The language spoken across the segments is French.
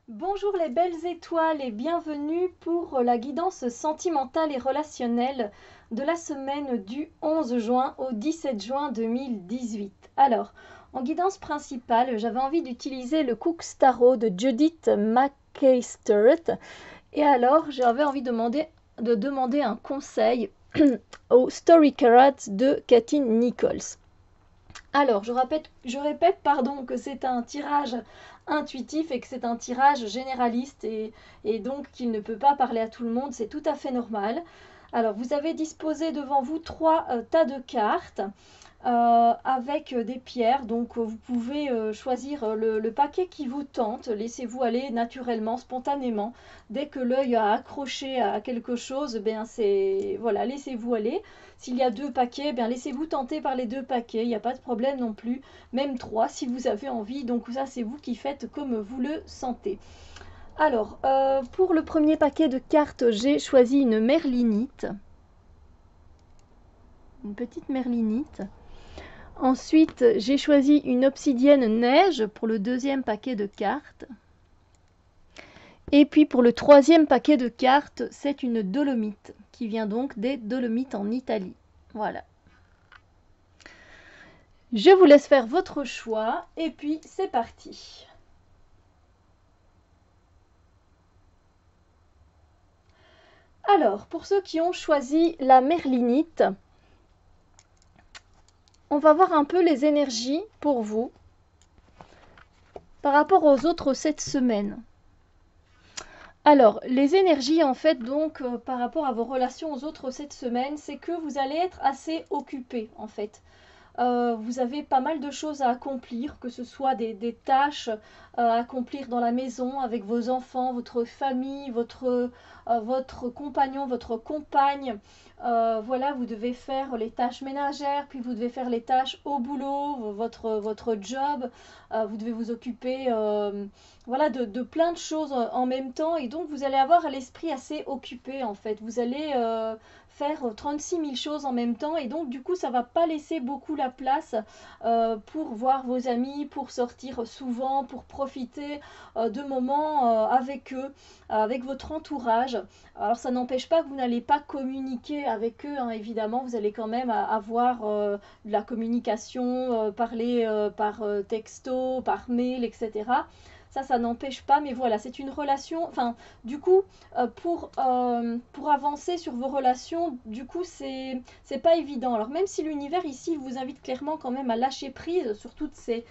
Bonjour les belles étoiles et bienvenue pour la guidance sentimentale et relationnelle de la semaine du 11 juin au 17 juin 2018. Alors, en guidance principale, j'avais envie d'utiliser le Cook's Tarot de Judith McKay-Sturt et alors j'avais envie de demander un conseil au Story Carrot de Kathy Nichols. Alors, je répète pardon, que c'est un tirage intuitif et que c'est un tirage généraliste et donc qu'il ne peut pas parler à tout le monde, c'est tout à fait normal. Alors, vous avez disposé devant vous trois tas de cartes avec des pierres, donc vous pouvez choisir le paquet qui vous tente, laissez-vous aller naturellement, spontanément. Dès que l'œil a accroché à quelque chose, bien c'est voilà, laissez-vous aller. S'il y a deux paquets, bien laissez-vous tenter par les deux paquets, il n'y a pas de problème non plus, même trois si vous avez envie, donc ça c'est vous qui faites comme vous le sentez. Alors, pour le premier paquet de cartes, j'ai choisi une merlinite, une petite merlinite. Ensuite, j'ai choisi une obsidienne neige pour le deuxième paquet de cartes. Et puis pour le troisième paquet de cartes, c'est une dolomite, qui vient donc des Dolomites en Italie. Voilà. Je vous laisse faire votre choix, et puis c'est parti. Alors, pour ceux qui ont choisi la merlinite, on va voir un peu les énergies pour vous par rapport aux autres cette semaine. Alors, les énergies en fait donc par rapport à vos relations aux autres cette semaine, c'est que vous allez être assez occupé en fait. Vous avez pas mal de choses à accomplir, que ce soit des tâches à accomplir dans la maison avec vos enfants, votre famille, votre compagnon, votre compagne. Voilà, vous devez faire les tâches ménagères, puis vous devez faire les tâches au boulot, votre job. Vous devez vous occuper voilà, de plein de choses en même temps. Et donc, vous allez avoir l'esprit assez occupé en fait. Vous allez faire 36 000 choses en même temps et donc du coup ça va pas laisser beaucoup la place pour voir vos amis, pour sortir souvent, pour profiter de moments avec eux, avec votre entourage. Alors ça n'empêche pas que vous n'allez pas communiquer avec eux, hein, évidemment vous allez quand même avoir de la communication, parler par texto, par mail, etc. Ça n'empêche pas, mais voilà, c'est une relation, enfin, du coup, pour avancer sur vos relations, du coup, c'est pas évident. Alors, même si l'univers ici vous invite clairement quand même à lâcher prise sur toutes ces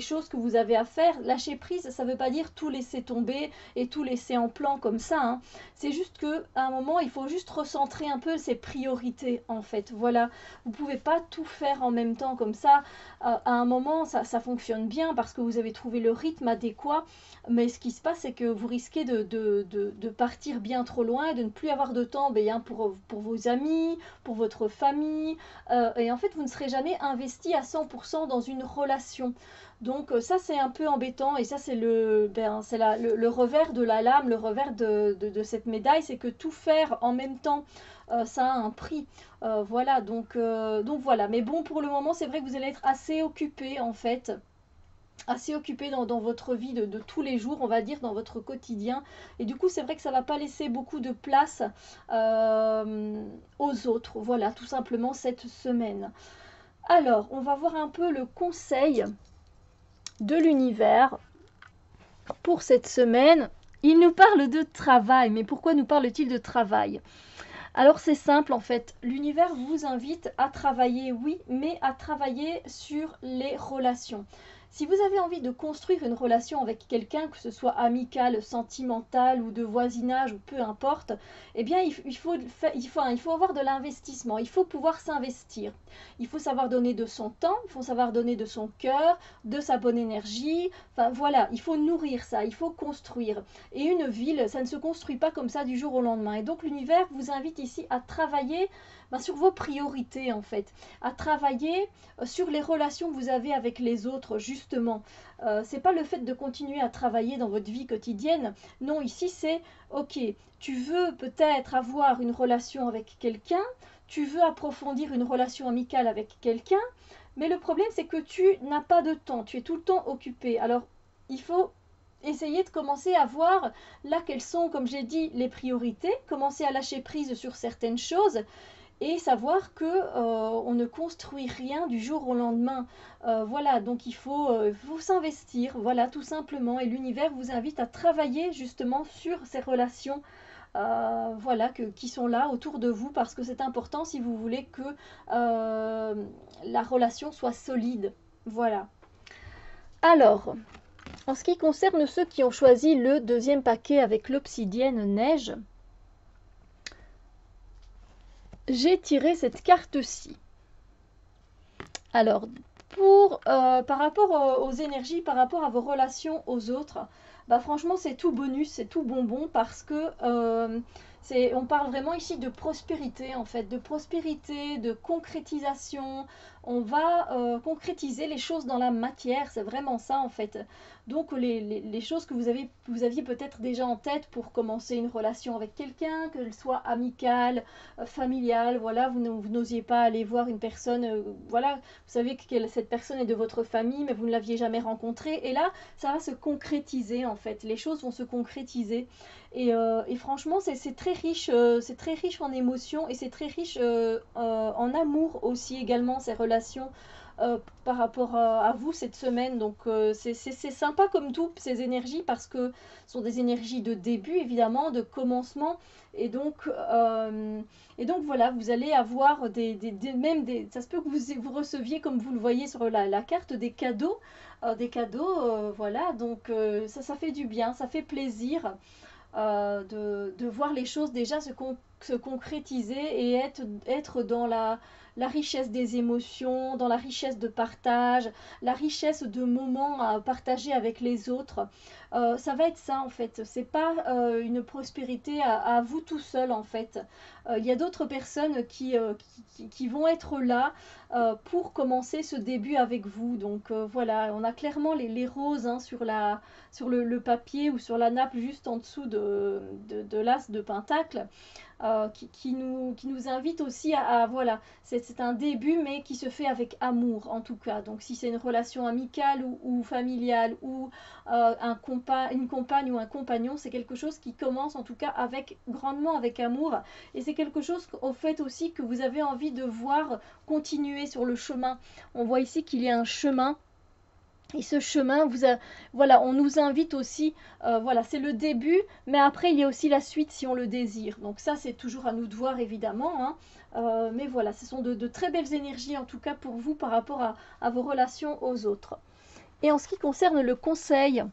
choses que vous avez à faire, lâcher prise, ça veut pas dire tout laisser tomber et tout laisser en plan comme ça, hein. C'est juste que à un moment, il faut juste recentrer un peu ses priorités, en fait. Voilà, vous pouvez pas tout faire en même temps comme ça. À un moment, ça fonctionne bien parce que vous avez trouvé le rythme adéquat, mais ce qui se passe, c'est que vous risquez de partir bien trop loin et de ne plus avoir de temps pour vos amis, pour votre famille, et en fait, vous ne serez jamais investi à 100% dans une relation. Donc ça, c'est un peu embêtant, et ça, c'est le revers de la lame, le revers de cette médaille, c'est que tout faire en même temps, ça a un prix. Voilà, donc voilà. Mais bon, pour le moment, c'est vrai que vous allez être assez occupé en fait, assez occupé dans votre vie de tous les jours, on va dire, dans votre quotidien. Et du coup, c'est vrai que ça va pas laisser beaucoup de place aux autres. Voilà, tout simplement cette semaine. Alors, on va voir un peu le conseil de l'univers pour cette semaine. Il nous parle de travail, mais pourquoi nous parle-t-il de travail? Alors c'est simple en fait, l'univers vous invite à travailler, oui, mais à travailler sur les relations. Si vous avez envie de construire une relation avec quelqu'un, que ce soit amical, sentimental ou de voisinage ou peu importe, eh bien il faut avoir de l'investissement, il faut pouvoir s'investir. Il faut savoir donner de son temps, il faut savoir donner de son cœur, de sa bonne énergie, enfin voilà, il faut nourrir ça, il faut construire. Et une ville, ça ne se construit pas comme ça du jour au lendemain. Et donc l'univers vous invite ici à travailler sur vos priorités en fait, à travailler sur les relations que vous avez avec les autres justement. C'est pas le fait de continuer à travailler dans votre vie quotidienne. Non, ici c'est ok, tu veux peut-être avoir une relation avec quelqu'un, tu veux approfondir une relation amicale avec quelqu'un, mais le problème c'est que tu n'as pas de temps, tu es tout le temps occupé. Alors il faut essayez de commencer à voir là quelles sont, comme j'ai dit, les priorités, commencer à lâcher prise sur certaines choses et savoir que on ne construit rien du jour au lendemain. Voilà, donc il faut s'investir, voilà, tout simplement. Et l'univers vous invite à travailler justement sur ces relations, voilà, qui sont là autour de vous, parce que c'est important si vous voulez que la relation soit solide. Voilà. Alors, en ce qui concerne ceux qui ont choisi le deuxième paquet avec l'obsidienne neige, j'ai tiré cette carte-ci. Alors, par rapport aux énergies, par rapport à vos relations aux autres, bah franchement c'est tout bonus, c'est tout bonbon, parce que on parle vraiment ici de prospérité, en fait, de prospérité, de concrétisation. On va concrétiser les choses dans la matière, c'est vraiment ça en fait. Donc les choses que vous aviez peut-être déjà en tête pour commencer une relation avec quelqu'un, qu'elle soit amicale, familiale, voilà, vous n'osiez pas aller voir une personne, voilà, vous savez que cette personne est de votre famille, mais vous ne l'aviez jamais rencontrée, et là, ça va se concrétiser en fait, les choses vont se concrétiser. Et franchement, c'est très riche en émotions, et c'est très riche en amour aussi également, ces relations par rapport à vous cette semaine. Donc c'est sympa comme tout, ces énergies, parce que ce sont des énergies de début, évidemment, de commencement. Et donc, voilà, vous allez avoir ça se peut que vous receviez, comme vous le voyez sur la carte, des cadeaux. Voilà, donc ça fait du bien, ça fait plaisir de voir les choses déjà se concrétiser et être dans la richesse des émotions, dans la richesse de partage, la richesse de moments à partager avec les autres. Ça va être ça en fait. C'est pas une prospérité à vous tout seul en fait. Il y a d'autres personnes qui vont être là pour commencer ce début avec vous. Donc voilà, on a clairement les roses hein, sur le papier ou sur la nappe juste en dessous de l'as de pentacle. Qui nous invite aussi voilà, c'est un début, mais qui se fait avec amour en tout cas. Donc si c'est une relation amicale ou familiale, ou une compagne ou un compagnon, c'est quelque chose qui commence en tout cas grandement avec amour, et c'est quelque chose au fait aussi que vous avez envie de voir continuer sur le chemin. On voit ici qu'il y a un chemin. Et ce chemin, voilà, on nous invite aussi, voilà, c'est le début, mais après il y a aussi la suite si on le désire. Donc ça, c'est toujours à nous de voir évidemment, hein. Mais voilà, ce sont de très belles énergies en tout cas pour vous par rapport à vos relations aux autres. Et en ce qui concerne le conseil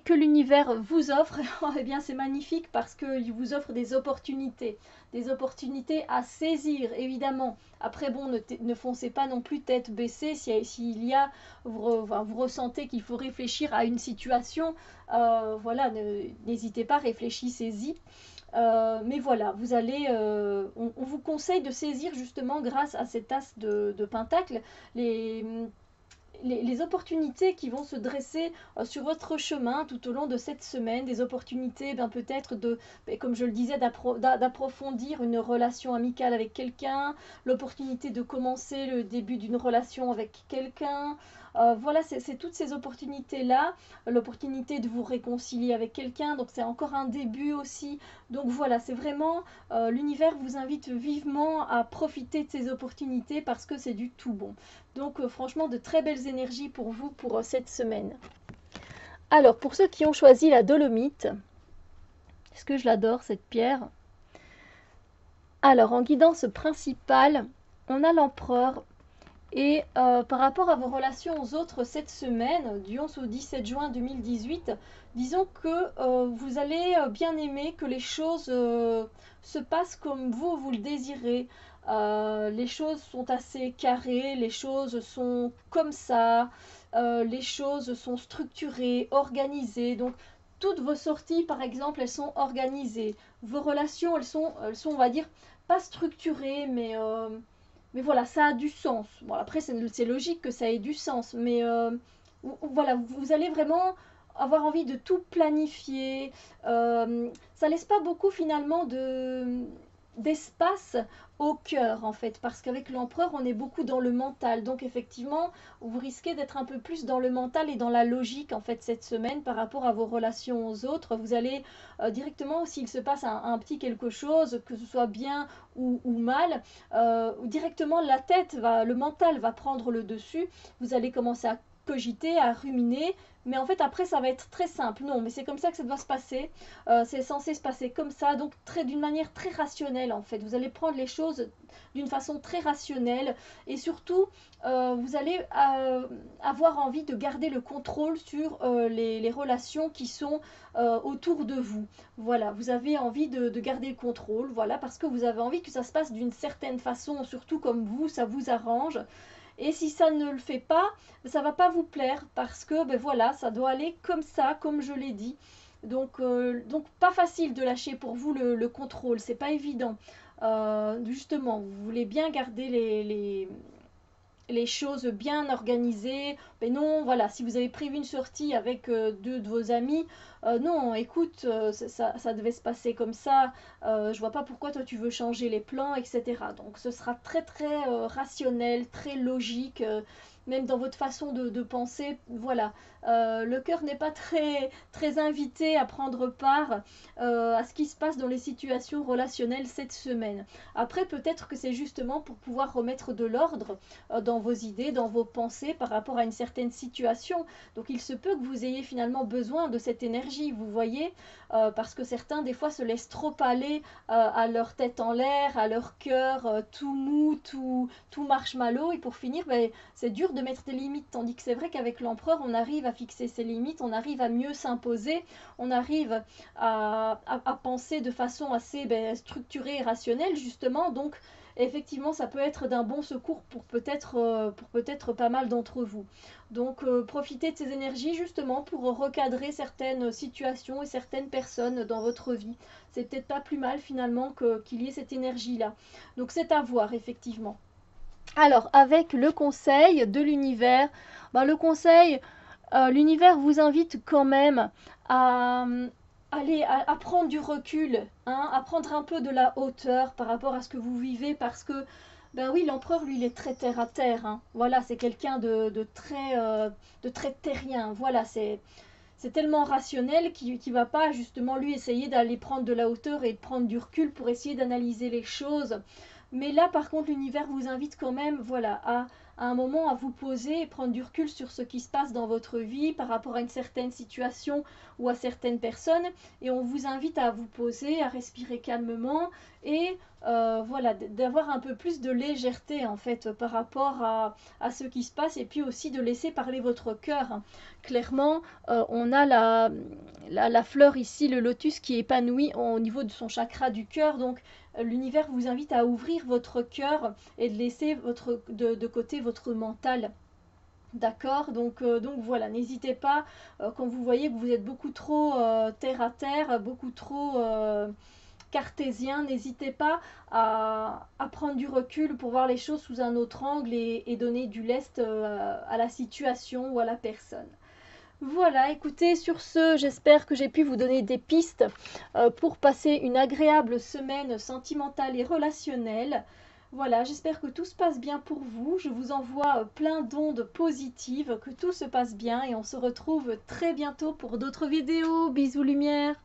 que l'univers vous offre, eh bien c'est magnifique, parce qu'il vous offre des opportunités à saisir, évidemment. Après bon, ne foncez pas non plus tête baissée s'il y a, vous ressentez qu'il faut réfléchir à une situation, voilà, n'hésitez pas, réfléchissez-y. Mais voilà, on vous conseille de saisir justement, grâce à cet as de pentacle, les opportunités qui vont se dresser sur votre chemin tout au long de cette semaine, des opportunités peut-être comme je le disais, d'approfondir une relation amicale avec quelqu'un, l'opportunité de commencer le début d'une relation avec quelqu'un. Voilà, c'est toutes ces opportunités-là, l'opportunité de vous réconcilier avec quelqu'un, donc c'est encore un début aussi. Donc voilà, c'est vraiment, l'univers vous invite vivement à profiter de ces opportunités, parce que c'est du tout bon. Donc franchement, de très belles énergies pour vous pour cette semaine. Alors, pour ceux qui ont choisi la dolomite, est-ce que je l'adore cette pierre? Alors, en guidance principale, on a l'empereur. Et par rapport à vos relations aux autres cette semaine, du 11 au 17 juin 2018, disons que vous allez bien aimer que les choses se passent comme vous le désirez. Les choses sont assez carrées, les choses sont comme ça, les choses sont structurées, organisées. Donc, toutes vos sorties, par exemple, elles sont organisées. Vos relations, elles sont, on va dire, pas structurées, mais voilà, ça a du sens. Bon, après, c'est logique que ça ait du sens, mais voilà, vous allez vraiment avoir envie de tout planifier. Ça laisse pas beaucoup finalement d'espace au cœur en fait, parce qu'avec l'empereur on est beaucoup dans le mental, donc effectivement vous risquez d'être un peu plus dans le mental et dans la logique en fait cette semaine par rapport à vos relations aux autres. Vous allez directement, s'il se passe un petit quelque chose, que ce soit bien ou mal, directement la tête va, le mental va prendre le dessus, vous allez commencer à cogiter, à ruminer, mais en fait après ça va être très simple. Non, mais c'est comme ça que ça doit se passer. C'est censé se passer comme ça, donc d'une manière très rationnelle en fait. Vous allez prendre les choses d'une façon très rationnelle et surtout vous allez avoir envie de garder le contrôle sur les relations qui sont autour de vous. Voilà, vous avez envie de garder le contrôle, voilà, parce que vous avez envie que ça se passe d'une certaine façon, surtout comme vous, ça vous arrange. Et si ça ne le fait pas, ça va pas vous plaire parce que ben voilà, ça doit aller comme ça, comme je l'ai dit. Donc pas facile de lâcher pour vous le contrôle, c'est pas évident. Justement, vous voulez bien garder les choses bien organisées. Mais non, voilà, si vous avez prévu une sortie avec deux de vos amis, non, écoute, ça devait se passer comme ça, je vois pas pourquoi toi tu veux changer les plans, etc. Donc ce sera très très rationnel, très logique, même dans votre façon de penser, voilà. Le cœur n'est pas très, très invité à prendre part à ce qui se passe dans les situations relationnelles cette semaine. Après, peut-être que c'est justement pour pouvoir remettre de l'ordre dans vos idées, dans vos pensées par rapport à une certaine situation. Donc il se peut que vous ayez finalement besoin de cette énergie, vous voyez, parce que certains des fois se laissent trop aller à leur tête en l'air, à leur cœur tout mou, tout marshmallow, et pour finir, ben, c'est dur de mettre des limites, tandis que c'est vrai qu'avec l'empereur, on arrive à fixer ses limites, on arrive à mieux s'imposer, on arrive à penser de façon assez structurée et rationnelle, justement, donc effectivement, ça peut être d'un bon secours pour peut-être pas mal d'entre vous. Donc, profitez de ces énergies justement pour recadrer certaines situations et certaines personnes dans votre vie. C'est peut-être pas plus mal finalement qu'il y ait cette énergie-là. Donc, c'est à voir effectivement. Alors, avec le conseil de l'univers, le conseil, l'univers vous invite quand même à aller à prendre du recul, hein, à prendre un peu de la hauteur par rapport à ce que vous vivez, parce que, ben oui, l'empereur, lui, il est très terre à terre, hein. Voilà, c'est quelqu'un de très terrien. Voilà, c'est tellement rationnel qu'il ne va pas justement lui essayer d'aller prendre de la hauteur et de prendre du recul pour essayer d'analyser les choses. Mais là, par contre, l'univers vous invite quand même, voilà, à un moment à vous poser et prendre du recul sur ce qui se passe dans votre vie par rapport à une certaine situation ou à certaines personnes. Et on vous invite à vous poser, à respirer calmement et voilà, d'avoir un peu plus de légèreté en fait par rapport à ce qui se passe et puis aussi de laisser parler votre cœur. Clairement, on a la fleur ici, le lotus qui est épanoui au niveau de son chakra du cœur. Donc l'univers vous invite à ouvrir votre cœur et de laisser de côté votre mental. D'accord, donc voilà, n'hésitez pas, quand vous voyez que vous êtes beaucoup trop terre à terre, beaucoup trop cartésien, n'hésitez pas à prendre du recul pour voir les choses sous un autre angle et donner du lest à la situation ou à la personne. Voilà, écoutez, sur ce, j'espère que j'ai pu vous donner des pistes pour passer une agréable semaine sentimentale et relationnelle. Voilà, j'espère que tout se passe bien pour vous. Je vous envoie plein d'ondes positives, que tout se passe bien et on se retrouve très bientôt pour d'autres vidéos. Bisous lumière!